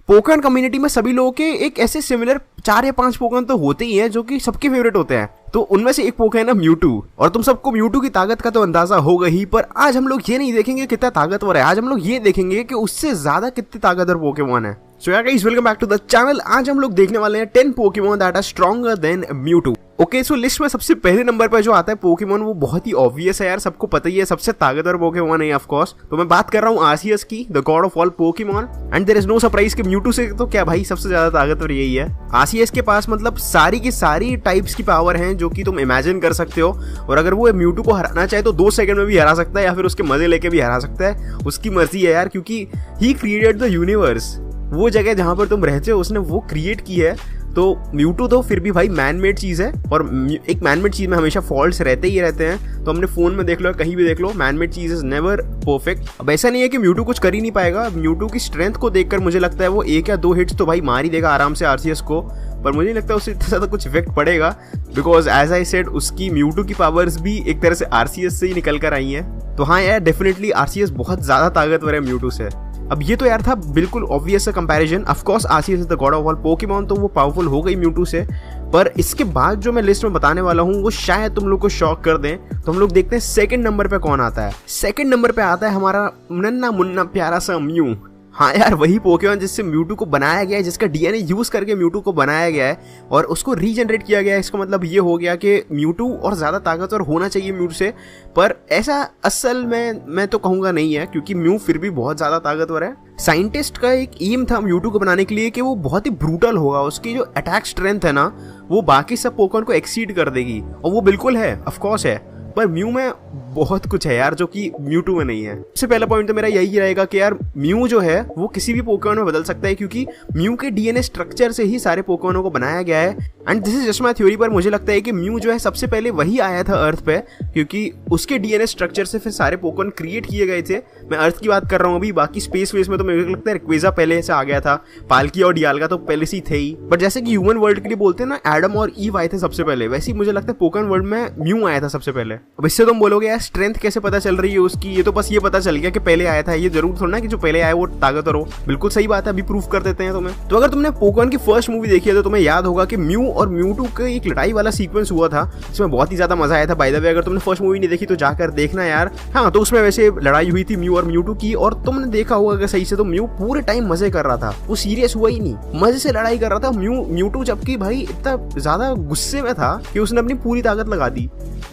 Pokemon community में सभी लोगों के एक ऐसे सिमिलर 4 या 5 पोकेमॉन तो होते ही हैं जो कि सबके फेवरेट होते हैं। तो उनमें से एक पोके है ना म्यूटू, और तुम सबको म्यूटू की ताकत का तो अंदाजा होगा ही। पर आज हम लोग ये नहीं देखेंगे कितना ताकतवर है, आज हम लोग ये देखेंगे कि उससे ज्यादा कितने ताकतवर पोकेमॉन है। सो यार guys, welcome back to the channel. आज हम लोग देखने वाले हैं 10 Pokemon that are stronger than Mewtwo. Okay, so list में सबसे पहले नंबर पर जो आता है पोकेमॉन, वो बहुत ही ऑब्वियस है यार, सबको पता ही है, सबसे ताकतवर पोकेमॉन है ऑफ कोर्स। तो मैं बात कर रहा हूँ आर्सियस की, the god of all Pokemon. And there is no surprise कि म्यूटू से तो क्या भाई सबसे ज्यादा ताकतवर यही है। आर्सियस के पास मतलब सारी की सारी टाइप्स की पावर हैं जो कि तुम इमेजिन कर सकते हो, और अगर वो म्यूटू को हराना चाहे तो 2 सेकंड में भी हरा सकता है, या फिर उसके मजे लेके भी हरा सकता है। उसकी मर्जी है यार, क्योंकि ही क्रिएटेड द यूनिवर्स। वो जगह जहां पर तुम रहते हो उसने वो क्रिएट की है। तो म्यूटू तो फिर भी भाई मैन मेड चीज है, और एक मैन मेड चीज में हमेशा फॉल्ट्स रहते ही रहते हैं। तो हमने फोन में देख लो, कहीं भी देख लो, मैन मेड चीज इज नेवर परफेक्ट। अब ऐसा नहीं है कि म्यूटू कुछ कर ही नहीं पाएगा। म्यूटू की स्ट्रेंथ को देखकर मुझे लगता है वो 1 या 2 हिट्स तो भाई मार ही देगा आराम से आर्सियस को, पर मुझे नहीं लगता उससे इतना ज्यादा कुछ इफेक्ट पड़ेगा, बिकॉज एज आई सेड उसकी म्यूटू की पावर्स भी एक तरह से आर्सियस से ही निकल कर आई हैं। तो हाँ यार, डेफिनेटली आर्सियस बहुत ज्यादा ताकतवर है म्यूटू से। अब ये तो यार था बिल्कुल ऑब्वियस सा comparison. Of course Arceus is the god of all Pokemon, तो वो पावरफुल हो गई म्यूटू से। पर इसके बाद जो मैं लिस्ट में बताने वाला हूँ वो शायद तुम लोग को शॉक कर दें। तो हम लोग देखते हैं सेकंड नंबर पे कौन आता है। सेकंड नंबर पे आता है हमारा नन्ना मुन्ना प्यारा सा म्यू। हाँ यार, वही पोकेमॉन जिससे म्यूटू को बनाया गया है, जिसका डीएनए यूज करके म्यूटू को बनाया गया है और उसको रीजनरेट किया गया है। इसका मतलब ये हो गया कि म्यूटू और ज्यादा ताकतवर होना चाहिए म्यूटू से, पर ऐसा असल में मैं तो कहूंगा नहीं है, क्योंकि म्यू फिर भी बहुत ज्यादा ताकतवर है। साइंटिस्ट का एक एम था म्यूटू को बनाने के लिए कि वो बहुत ही ब्रूटल होगा, उसकी जो अटैक स्ट्रेंथ है ना वो बाकी सब पोकेमॉन को एक्सीड कर देगी, और वो बिल्कुल है, ऑफ कोर्स है। पर म्यू में बहुत कुछ है यार जो कि म्यूटू में नहीं है। सबसे पहला पॉइंट तो मेरा यही रहेगा कि यार म्यू जो है वो किसी भी पोकेमॉन में बदल सकता है, क्योंकि म्यू के डीएनए स्ट्रक्चर से ही सारे पोकेमॉनों को बनाया गया है। And this is just my theory, पर मुझे लगता है कि म्यू जो है सबसे पहले वही आया था अर्थ पे, क्योंकि उसके डीएनए स्ट्रक्चर से फिर सारे पोकेमॉन क्रिएट किए गए थे। मैं अर्थ की बात कर रहा हूँ अभी, बाकी स्पेस वेस में तो मुझे लगता है रिक्वेजा पहले से आ गया था, पाल्की और डियाल्गा तो पहले से ही थे ही। बट जैसे कि ह्यूमन वर्ल्ड के लिए बोलते हैं ना, एडम और ईव आए थे सबसे पहले, वैसे ही मुझे लगता है पोकेमॉन वर्ल्ड में म्यू आया था सबसे पहले। अब इससे तुम बोलोगे यार स्ट्रेंथ कैसे पता चल रही है उसकी, ये तो बस ये पता चल गया कि पहले आया था, ये जरूर थोड़ा ना कि जो पहले आया वो ताकतवर हो। बिल्कुल सही बात है, अभी प्रूफ कर देते हैं तुम्हें। तो अगर तुमने पोकेमॉन की फर्स्ट मूवी देखी है तो तुम्हें याद होगा कि म्यू और म्यूटू के एक लड़ाई वाला सीक्वेंस हुआ था, जिसमें बहुत ही ज्यादा मजा आया था। बाय द वे, अगर तुमने फर्स्ट मूवी नहीं देखी तो जाकर देखना यार। हाँ, तो उसमें वैसे लड़ाई हुई थी म्यू और म्यूटू की, और तुमने देखा होगा कि सही से तो म्यू पूरे टाइम मजे कर रहा था, वो सीरियस हुआ ही नहीं, मजे से लड़ाई कर रहा था। म्यूटू जबकि भाई इतना ज्यादा गुस्से में था कि उसने अपनी पूरी ताकत लगा दी।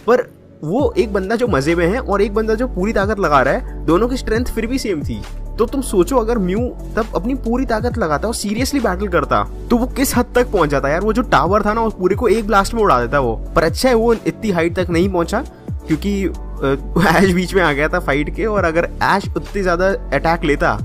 पर वो एक बंदा जो मजे में है और एक बंदा जो पूरी ताकत लगा रहा है, दोनों की स्ट्रेंथ फिर भी सेम थी। तो तुम सोचो, अगर म्यू तब अपनी पूरी ताकत लगाता और सीरियसली बैटल करता तो वो किस हद तक पहुंच जाता यार। वो जो टावर था ना, उस पूरे को एक ब्लास्ट में उड़ा देता वो। पर अच्छा है वो इतनी हाइट तक नहीं पहुंचा, क्योंकि ऐश बीच में आ गया था फाइट के, और अगर ऐश उतनी ज्यादा अटैक लेता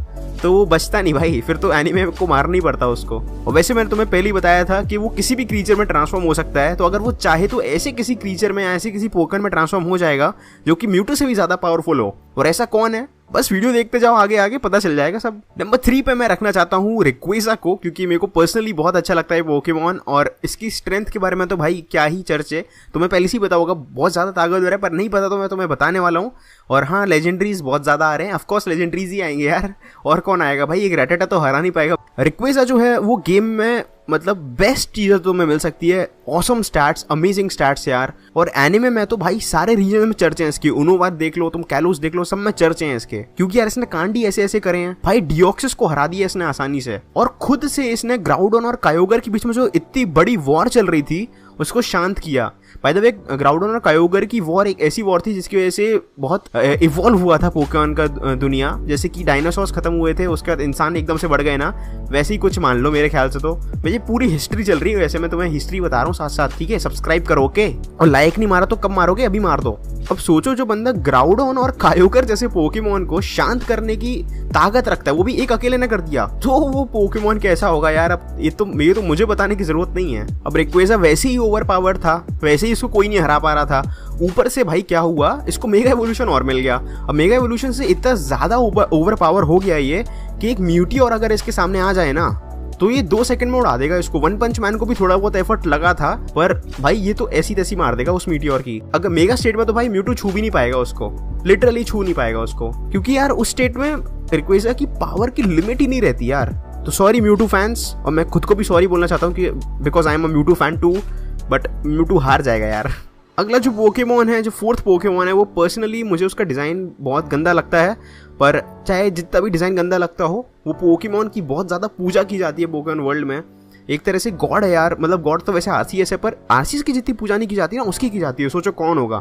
तो वो बचता नहीं भाई, फिर तो एनीमे को मारना ही पड़ता उसको। और वैसे मैंने तुम्हें पहले ही बताया था कि वो किसी भी क्रीचर में ट्रांसफॉर्म हो सकता है, तो अगर वो चाहे तो ऐसे किसी क्रीचर में, ऐसे किसी पोकेमॉन में ट्रांसफॉर्म हो जाएगा जो कि म्यूटू से भी ज्यादा पावरफुल हो। और ऐसा कौन है, बस वीडियो देखते जाओ, आगे आगे पता चल जाएगा सब। नंबर 3 पे मैं रखना चाहता हूँ रिक्वेजा को, क्योंकि मेरे को पर्सनली बहुत अच्छा लगता है पोकेमॉन, और इसकी स्ट्रेंथ के बारे में तो भाई क्या ही चर्चे। तो मैं पहले से ही पता होगा बहुत ज्यादा ताकतवर है, पर नहीं पता तो मैं तुम्हें बताने वाला हूँ। और हाँ, लेजेंडरीज बहुत ज्यादा आ रहे हैं, ऑफकोर्स लेजेंडरीज ही आएंगे यार, और कौन आएगा भाई, एक रैटेटा तो हरा नहीं पाएगा। रिक्वेजा जो है वो गेम में मतलब बेस्ट चीज़ तुम्हें मिल सकती है, ऑसम स्टैट्स, अमेजिंग स्टैट्स यार। और एनिमे में तो भाई सारे रीजन में चर्चे हैं इसकी, उनोवाद देख लो, तुम कैलोस देख लो, सब में चर्चे हैं इसके, क्योंकि यार इसने कांडी ऐसे ऐसे करे हैं भाई। डियोक्सिस को हरा दिया इसने आसानी से, और खुद से इसने ग्राउडन और कायोगर के बीच में जो इतनी बड़ी वॉर चल रही थी उसको शांत किया। बाय द वे, ग्राउडन और कायोगर की वॉर एक ऐसी वॉर थी जिसकी वजह से बहुत इवॉल्व हुआ था पोकेमॉन का दुनिया। जैसे कि डायनासोर्स खत्म हुए थे, उसके बाद इंसान एकदम से बढ़ गए ना, वैसे ही कुछ मान लो मेरे ख्याल से। तो मुझे पूरी हिस्ट्री चल रही है, वैसे मैं तुम्हें हिस्ट्री बता रहा हूँ साथ साथ, ठीक है। सब्सक्राइब करो, ओके। और लाइक नहीं मारा तो कब मारोगे, अभी मार दो। अब सोचो, जो बंदा ग्राउडन और कायोगर जैसे पोकेमॉन को शांत करने की ताकत रखता है, वो भी एक अकेले ने कर दिया, तो वो पोकेमॉन कैसा होगा यार। अब ये तो मुझे बताने की जरूरत नहीं है। अब रिक्वेजा वैसे ही ओवर पावर था, वैसे ही इसको कोई नहीं हरा पा रहा था। ऊपर से भाई क्या हुआ, इसको मेगा एवोल्यूशन और मिल गया। अब मेगा एवोल्यूशन से इतना ज्यादा ओवर पावर हो गया ये कि एक म्यूटी और अगर इसके सामने आ जाए ना तो ये 2 सेकंड में उड़ा देगा इसको। वन पंच मैन को भी थोड़ा बहुत एफर्ट लगा था, पर भाई ये तो ऐसी तैसी मार देगा उस मीटियोर की। अगर मेगा स्टेट में तो भाई म्यूटू छू भी नहीं पाएगा उसको, लिटरली छू नहीं पाएगा उसको, क्योंकि यार उस स्टेट में रिक्वेजा की पावर की लिमिट ही नहीं रहती यार। तो सॉरी म्यूटू फैंस, और मैं खुद को भी सॉरी बोलना चाहता हूँ कि because I am a Mewtwo fan too, but Mewtwo हार जाएगा यार। अगला जो पोकेमॉन है, जो फोर्थ पोकेमॉन है, वो पर्सनली मुझे उसका डिज़ाइन बहुत गंदा लगता है। पर चाहे जितना भी डिज़ाइन गंदा लगता हो, वो पोकेमॉन की बहुत ज़्यादा पूजा की जाती है पोकेमॉन वर्ल्ड में। एक तरह से गॉड है यार, मतलब गॉड तो वैसे आरसीएस है, पर आरसीएस की जितनी पूजा नहीं की जाती है ना, उसकी की जाती है। सोचो कौन होगा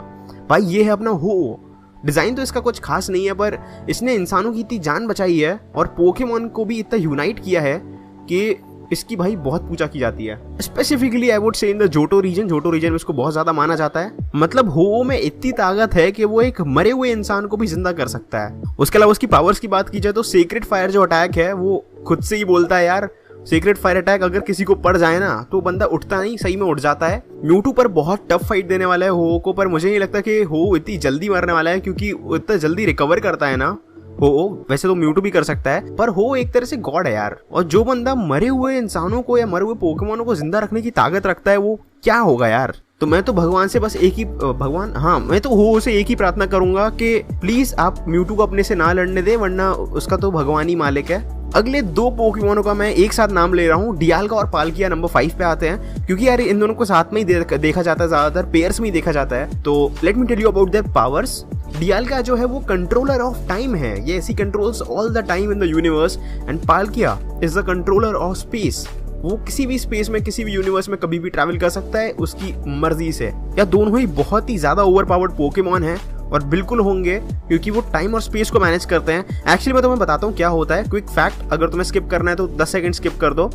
भाई, ये है अपना हो। डिज़ाइन तो इसका कुछ खास नहीं है, पर इसने इंसानों की इतनी जान बचाई है और पोकेमॉन को भी इतना यूनाइट किया है कि इसकी भाई बहुत पूजा की जाती है। Specifically I would say in the Johto region में इसको बहुत ज्यादा माना जाता है। मतलब हो में इतनी ताकत है कि वो एक मरे हुए इंसान को भी जिंदा कर सकता है। उसके अलावा उसकी पावर्स की बात की जाए तो सेक्रेट फायर जो अटैक है वो खुद से ही बोलता है यार, सीक्रेट फायर अटैक अगर किसी को पड़ जाए ना तो बंदा उठता नहीं, सही में उठ जाता है। म्यूटू पर बहुत टफ फाइट देने वाला है हो को, पर मुझे नहीं लगता कि हो इतनी जल्दी मरने वाला है, क्योंकि इतना जल्दी रिकवर करता है ना हो। वैसे तो म्यूटू भी कर सकता है, पर हो एक तरह से गॉड है यार। और जो बंदा मरे हुए इंसानों को या मरे हुए पोकेमॉनों को जिंदा रखने की ताकत रखता है, वो क्या होगा यार। तो मैं तो भगवान से बस एक ही मैं तो हो से एक ही प्रार्थना करूंगा कि प्लीज आप म्यूटू को अपने से ना लड़ने दे, वरना उसका तो भगवान ही मालिक है। अगले दो पोकेमॉनों का मैं एक साथ नाम ले रहा हूँ, डियालगा और पाल्किया नंबर 5 पे आते हैं, क्योंकि यार इन दोनों को साथ में ही देखा जाता है, ज्यादातर पेयर्स में ही देखा जाता है। तो let me tell you about their powers. Dialga जो है वो कंट्रोलर ऑफ टाइम है, ये ऐसी controls all the time in the universe. And Palkia is the controller of space, वो किसी भी स्पेस में किसी भी यूनिवर्स में कभी भी ट्रैवल कर सकता है उसकी मर्जी से। या दोनों ही बहुत ही ज्यादा ओवर पावर्ड पोकेमॉन है और बिल्कुल होंगे, क्योंकि वो टाइम और स्पेस को मैनेज करते हैं। एक्चुअली मैं तुम्हें बताता हूँ क्या होता है, क्विक फैक्ट, अगर तुम्हें स्किप करना है तो 10 सेकंड स्किप कर दो।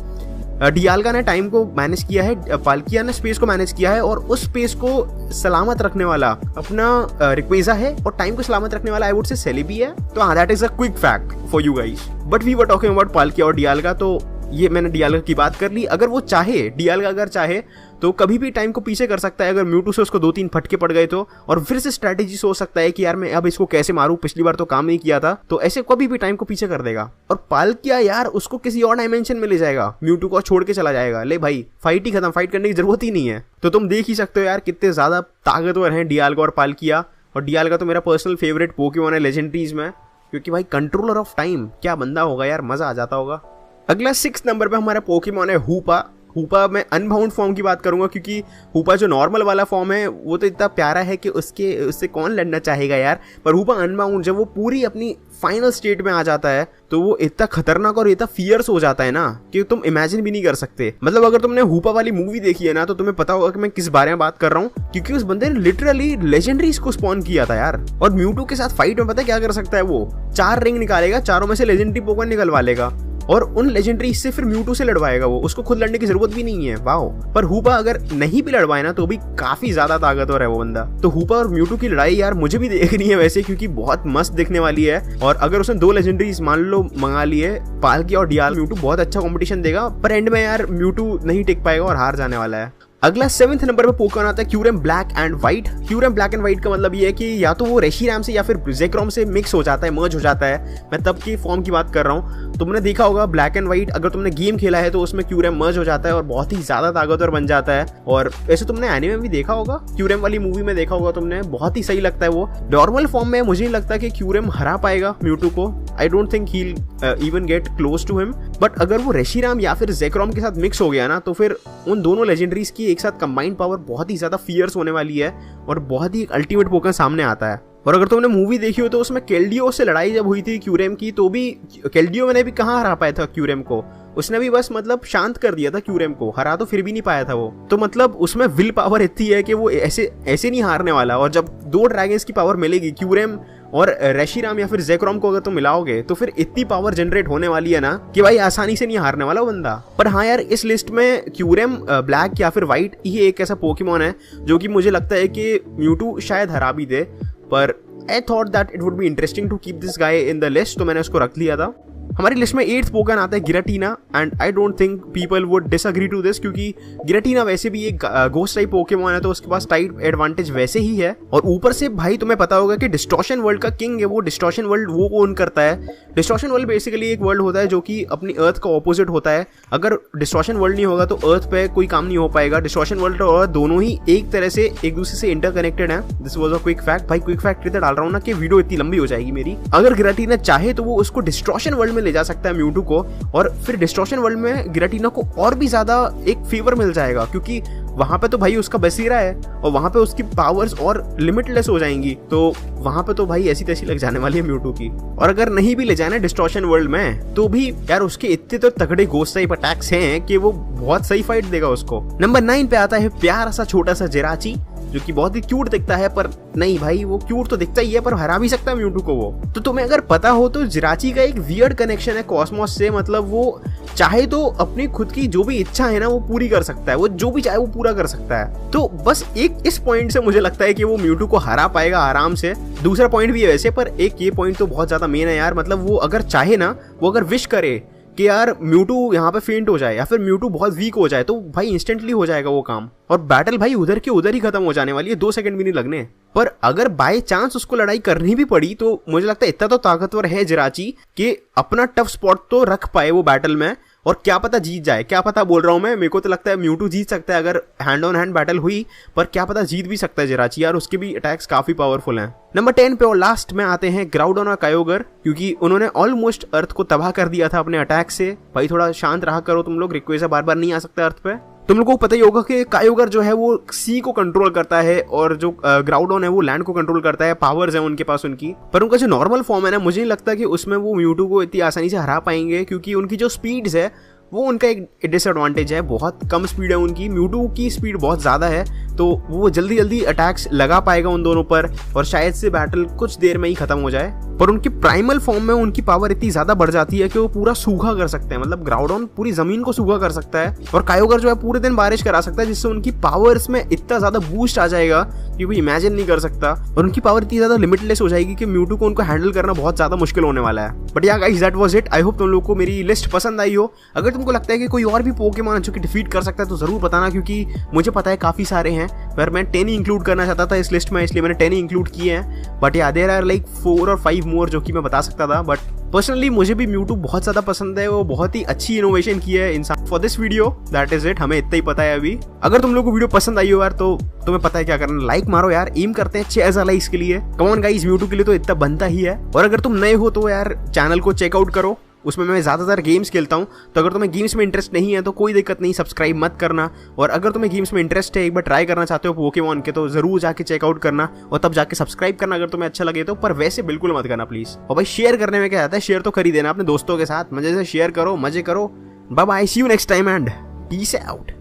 डियालगा ने टाइम को मैनेज किया है, पाल्किया ने स्पेस को मैनेज किया है, और उस स्पेस को सलामत रखने वाला अपना रिक्वेजा है, और टाइम को सलामत रखने वाला आई वुड से सेलेबी है। तो that is a quick fact for you guys. But we were talking about Palkia और डियालगा, तो ये मैंने डियालगा की बात कर ली। अगर वो चाहे, डियालगा अगर चाहे तो कभी भी टाइम को पीछे कर सकता है, अगर म्यूटू से उसको 2-3 फटके पड़ गए तो, और फिर से स्ट्रैटेजी सोच सकता है कि यार मैं अब इसको कैसे मारूं, पिछली बार तो काम नहीं किया था, तो ऐसे कभी भी टाइम को पीछे कर देगा। और पाल्किया यार उसको किसी और डायमेंशन में ले जाएगा, म्यूटू को छोड़ के चला जाएगा, ले भाई फाइट ही खत्म, फाइट करने की जरूरत ही नहीं है। तो तुम देख ही सकते हो यार कितने ज्यादा ताकतवर हैं डियालगा और पाल्किया। और डियालगा तो मेरा पर्सनल फेवरेट पोकेमॉन है लेजेंडरीज में, क्योंकि भाई कंट्रोलर ऑफ टाइम, क्या बंदा होगा यार, मजा आ जाता होगा। अगला 6 नंबर पे हमारा पोकेमॉन है हूपा। हूपा में अनबाउंड फॉर्म की बात करूंगा, क्योंकि हूपा जो नॉर्मल वाला फॉर्म है वो तो इतना प्यारा है कि उससे कौन लड़ना चाहेगा यार। पर हूपा अनबाउंड जब वो पूरी अपनी फाइनल स्टेट में आ जाता है तो वो इतना खतरनाक और इतना फियर्स हो जाता है ना कि तुम इमेजिन भी नहीं कर सकते। मतलब अगर तुमने हूपा वाली मूवी देखी है ना तो तुम्हें पता होगा कि मैं किस बारे में बात कर रहा हूँ, क्योंकि उस बंदे ने लिटरली लेजेंडरीज को स्पॉन किया था यार। और म्यूटू के साथ फाइट में पता है क्या कर सकता है, वो 4 रिंग निकालेगा, चारों में से लेजेंडरी पोकेमॉन निकलवा लेगा, और उन लेजेंडरी से फिर म्यूटू से लड़वाएगा, वो उसको खुद लड़ने की जरूरत भी नहीं है। वाओ। पर हूपा अगर नहीं भी लड़वाए ना तो भी काफी ज्यादा ताकतवर है वो बंदा। तो हूपा और म्यूटू की लड़ाई यार मुझे भी देखनी है वैसे, क्योंकि बहुत मस्त दिखने वाली है। और अगर उसने 2 लेजेंडरीज मान लो मंगा लिए, पाल्किया और डियाल, म्यूटू बहुत अच्छा कंपटीशन देगा, पर एंड में यार म्यूटू नहीं टिक पाएगा और हार जाने वाला है। अगला 7th नंबर पे पोकेमॉन आता है Kyurem black and white. Kyurem black and white का मतलब ये है कि या तो वो रेशिराम से या फिर जेक्रोम से मिक्स हो जाता है, मर्ज हो जाता है। मैं तब की फॉर्म की बात कर रहा हूँ। तुमने देखा होगा ब्लैक एंड व्हाइट, अगर तुमने गेम खेला है तो उसमें क्यूरेम मर्ज हो जाता है और बहुत ही ज्यादा ताकतवर बन जाता है। और वैसे तुमने एनीमे में भी देखा होगा, क्यूरेम वाली मूवी में देखा होगा तुमने, बहुत ही सही लगता है वो। नॉर्मल फॉर्म में मुझे नहीं लगता कि क्यूरेम हरा पाएगा म्यूटू को, I don't think he even get close to him. But अगर वो रेशिराम या फिर जेक्रोम के साथ मिक्स हो गया ना तो फिर उन दोनों लेजेंडरीज की एक साथ कंबाइंड पावर बहुत ही ज्यादा फियर्स होने वाली है और बहुत ही अल्टीमेट पोकेमॉन सामने आता है। और अगर तुमने मूवी देखी हो तो उसमें केल्डियो से लड़ाई जब हुई थी क्यूरेम की, तो भी केल्डियो ने भी कहाँ हरा पाया था क्यूरेम को, उसने भी बस मतलब शांत कर दिया था क्यूरेम को, हरा तो फिर भी नहीं पाया था वो। तो मतलब उसमें विल पावर इतनी है कि वो ऐसे नहीं हारने वाला। और जब 2 ड्रैगन्स की पावर मिलेगी, क्यूरेम और रेशिराम या फिर जेक्रोम को अगर तुम मिलाओगे, तो फिर इतनी पावर जनरेट होने वाली है ना कि भाई आसानी से नहीं हारने वाला वो बंदा। पर हाँ यार, इस लिस्ट में क्यूरेम ब्लैक या फिर व्हाइट ही एक ऐसा पोकेमॉन है जो कि मुझे लगता है कि म्यूटू शायद हरा भी दे। पर I thought that it would be interesting to keep this guy in the list, तो मैंने उसको रख लिया था। हमारी लिस्ट में 8th पोकेमॉन आता है Giratina, and I don't think people would disagree to this, क्योंकि गिराटीना वैसे भी एक घोस्ट टाइप पोकेमॉन है, तो उसके पास टाइप एडवांटेज वैसे ही है। और ऊपर से भाई तुम्हें पता होगा कि डिस्टॉर्शन वर्ल्ड का किंग है वो, डिस्टॉर्शन वर्ल्ड वो ओन करता है। डिस्टॉर्शन वर्ल्ड बेसिकली एक वर्ल्ड होता है जो कि अपनी अर्थ का ऑपोजिट होता है। अगर डिस्टॉर्शन वर्ल्ड नहीं होगा तो अर्थ पे कोई काम नहीं हो पाएगा। डिस्टॉर्शन वर्ल्ड और अर्थ दोनों ही एक तरह से एक दूसरे से इंटरकनेक्टेड है। This was a quick fact. भाई क्विक फैक्ट इतना डाल रहा हूँ ना कि वीडियो इतनी लंबी हो जाएगी मेरी। अगर गिराटीना चाहे तो वो उसको डिस्टॉर्शन वर्ल्ड में ले जा सकता है म्यूटू को, और फिर डिस्ट्रॉशन वर्ल्ड में गिराटीना को और भी ज्यादा एक फेवर मिल जाएगा, क्योंकि वहां पे तो भाई उसका बसीरा है और वहां पे उसकी पावर्स और लिमिटलेस हो जाएंगी, तो वहां पे तो भाई ऐसी तैसी लग जाने वाली है म्यूटू की। और अगर नहीं भी ले जाना डिस्ट्रॉशन वर्ल्ड में तो भी यार उसके इतने तो तगड़े घोस्ट टाइप अटैक्स हैं कि वो बहुत सही फाइट देगा उसको। नंबर 9 पे आता है प्यारा सा छोटा सा जिराची, जो कि बहुत ही क्यूट दिखता है, पर नहीं भाई वो क्यूट तो दिखता ही है पर हरा भी सकता है म्यूटू को वो। तो तुम्हें अगर पता हो तो जिराची का एक वियर्ड कनेक्शन है कॉस्मोस से, मतलब वो चाहे तो अपनी खुद की जो भी इच्छा है ना वो पूरी कर सकता है, वो जो भी चाहे वो पूरा कर सकता है। तो बस एक इस पॉइंट से मुझे लगता है कि वो म्यूटू को हरा पाएगा आराम से। दूसरा पॉइंट भी है वैसे, पर एक ये पॉइंट तो बहुत ज्यादा मेन है यार, मतलब वो अगर चाहे ना, वो अगर विश करे कि यार म्यूटू यहाँ पे फेंट हो जाए या फिर म्यूटू बहुत वीक हो जाए, तो भाई इंस्टेंटली हो जाएगा वो काम, और बैटल भाई उधर के उधर ही खत्म हो जाने वाली है, 2 सेकंड भी नहीं लगने। पर अगर बाय चांस उसको लड़ाई करनी भी पड़ी तो मुझे लगता है इतना तो ताकतवर है जिराची कि अपना टफ स्पॉट तो रख पाए वो बैटल में, और क्या पता जीत जाए, क्या पता बोल रहा हूँ मैं, मेरे को तो लगता है म्यूटू जीत सकता है अगर हैंड ऑन हैंड बैटल हुई, पर क्या पता जीत भी सकता है जिराची यार, उसके भी अटैक्स काफी पावरफुल हैं। नंबर 10 पे और लास्ट में आते हैं ग्राउडोन और कायोगर, क्योंकि उन्होंने ऑलमोस्ट अर्थ को तबाह कर दिया था अपने अटैक से। भाई थोड़ा शांत रहा करो तुम लोग, रिक्वेसा बार बार नहीं आ सकता अर्थ पे। तुम लोगों को पता ही होगा कि कायोगर जो है वो सी को कंट्रोल करता है और जो ग्राउडोन है वो लैंड को कंट्रोल करता है, पावर्स है उनके पास उनकी, पर उनका जो नॉर्मल फॉर्म है ना, मुझे नहीं लगता कि उसमें वो म्यूटू को इतनी आसानी से हरा पाएंगे, क्योंकि उनकी जो स्पीड्स है वो उनका एक डिसएडवांटेज है, बहुत कम स्पीड है उनकी, म्यूटू की स्पीड बहुत ज़्यादा है, तो वो जल्दी जल्दी अटैक्स लगा पाएगा उन दोनों पर, और शायद से बैटल कुछ देर में ही खत्म हो जाए। पर उनकी प्राइमल फॉर्म में उनकी पावर इतनी ज़्यादा बढ़ जाती है कि वो पूरा सूखा कर सकते हैं, मतलब ग्राउडोन पूरी ज़मीन को सूखा कर सकता है, और कायोगर जो है पूरे दिन बारिश करा सकता है, जिससे उनकी पावर्स में इतना ज़्यादा बूस्ट आ जाएगा कि कोई इमेजिन नहीं कर सकता, और उनकी पावर इतनी ज़्यादा लिमिटलेस हो जाएगी कि म्यूटू को उनको हैंडल करना बहुत ज़्यादा मुश्किल होने वाला है। बट या guys that was it, I hope तुम लोगों को मेरी लिस्ट पसंद आई हो। अगर तुमको लगता है कि कोई और भी पोकेमॉन जो कि डिफीट कर सकता है तो जरूर बताना, क्योंकि मुझे पता है काफ़ी सारे हैं, पर मैं 10 ही इंक्लूड करना चाहता था इस लिस्ट में, इसलिए मैंने 10 ही इंक्लूड किए हैं। बट या देयर आर लाइक 4 और 5 मोर जो कि मैं बता सकता था, बट पर्सनली मुझे भी म्यूटू बहुत ज़्यादा पसंद है, वो बहुत ही अच्छी इनोवेशन की है इंसान। For this video that is it, हमें इतना ही पता है अभी। अगर तुम लोगों को वीडियो पसंद आई हो यार तो तुम्हें पता है क्या करना, लाइक मारो यार, एम करते हैं 6000 लाइक्स के लिए। कम ऑन गाइस, म्यूटू के लिए तो इतना बनता ही है। और अगर तुम नए हो तो यार चैनल को चेकआउट करो, उसमें मैं ज़्यादातर गेम्स खेलता हूँ, तो अगर तुम्हें गेम्स में इंटरेस्ट नहीं है तो कोई दिक्कत नहीं, सब्सक्राइब मत करना। और अगर तुम्हें गेम्स में इंटरेस्ट है, एक बार ट्राई करना चाहते हो पोकेमॉन के, तो ज़रूर जाके चेकआउट करना और तब जाके सब्सक्राइब करना अगर तुम्हें अच्छा लगे तो, पर वैसे बिल्कुल मत करना प्लीज़। और भाई शेयर करने में क्या आता है, शेयर तो कर ही देना अपने दोस्तों के साथ, मजे से शेयर करो, मजे करो। Bye bye, see you next time and peace out.